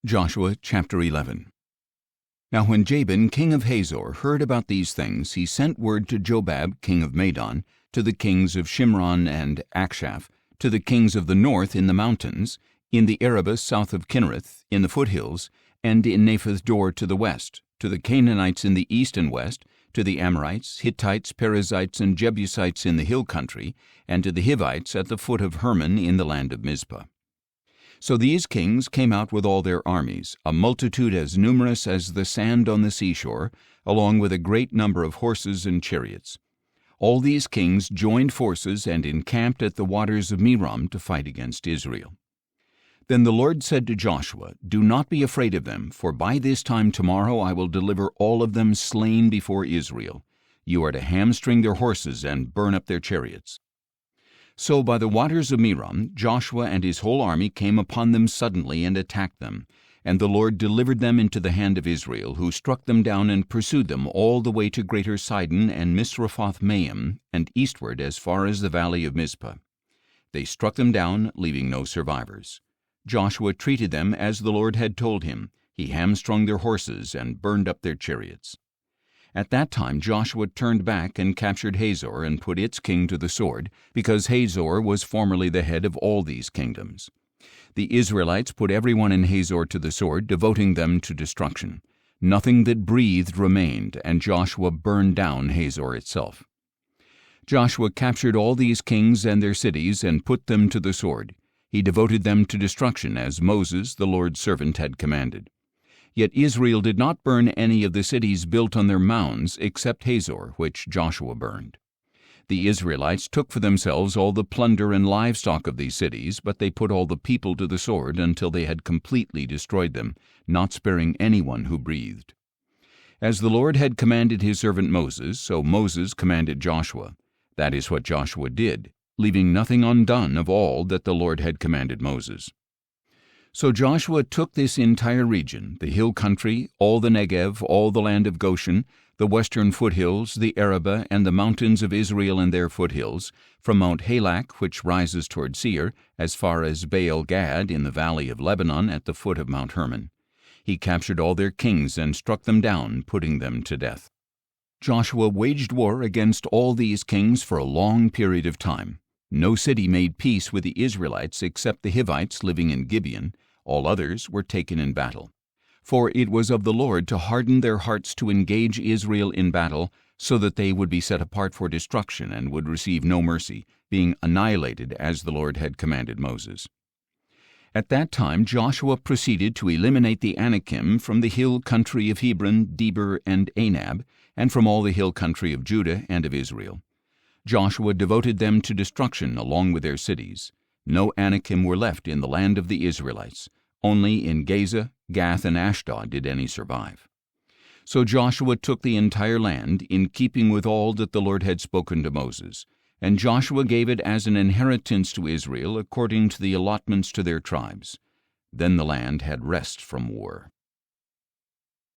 Joshua chapter 11. Now when Jabin king of Hazor heard about these things, he sent word to Jobab king of Madon, to the kings of Shimron and Akshaph, to the kings of the north in the mountains, in the Arabah south of Kinnereth, in the foothills, and in Naphoth Dor to the west, to the Canaanites in the east and west, to the Amorites, Hittites, Perizzites, and Jebusites in the hill country, and to the Hivites at the foot of Hermon in the land of Mizpah. So these kings came out with all their armies, a multitude as numerous as the sand on the seashore, along with a great number of horses and chariots. All these kings joined forces and encamped at the waters of Merom to fight against Israel. Then the Lord said to Joshua, "Do not be afraid of them, for by this time tomorrow I will deliver all of them slain before Israel. You are to hamstring their horses and burn up their chariots." So by the waters of Merom, Joshua and his whole army came upon them suddenly and attacked them, and the Lord delivered them into the hand of Israel, who struck them down and pursued them all the way to Greater Sidon and Misrephoth-Maim, and eastward as far as the valley of Mizpah. They struck them down, leaving no survivors. Joshua treated them as the Lord had told him. He hamstrung their horses and burned up their chariots. At that time Joshua turned back and captured Hazor and put its king to the sword, because Hazor was formerly the head of all these kingdoms. The Israelites put everyone in Hazor to the sword, devoting them to destruction. Nothing that breathed remained, and Joshua burned down Hazor itself. Joshua captured all these kings and their cities and put them to the sword. He devoted them to destruction, as Moses, the Lord's servant, had commanded. Yet Israel did not burn any of the cities built on their mounds, except Hazor, which Joshua burned. The Israelites took for themselves all the plunder and livestock of these cities, but they put all the people to the sword until they had completely destroyed them, not sparing anyone who breathed. As the Lord had commanded his servant Moses, so Moses commanded Joshua. That is what Joshua did, leaving nothing undone of all that the Lord had commanded Moses. So Joshua took this entire region, the hill country, all the Negev, all the land of Goshen, the western foothills, the Arabah, and the mountains of Israel and their foothills, from Mount Halak, which rises toward Seir, as far as Baal-Gad in the valley of Lebanon at the foot of Mount Hermon. He captured all their kings and struck them down, putting them to death. Joshua waged war against all these kings for a long period of time. No city made peace with the Israelites except the Hivites living in Gibeon. All others were taken in battle. For it was of the Lord to harden their hearts to engage Israel in battle, so that they would be set apart for destruction and would receive no mercy, being annihilated as the Lord had commanded Moses. At that time Joshua proceeded to eliminate the Anakim from the hill country of Hebron, Debir, and Anab, and from all the hill country of Judah and of Israel. Joshua devoted them to destruction along with their cities. No Anakim were left in the land of the Israelites. Only in Gaza, Gath, and Ashdod did any survive. So Joshua took the entire land, in keeping with all that the Lord had spoken to Moses. And Joshua gave it as an inheritance to Israel, according to the allotments to their tribes. Then the land had rest from war.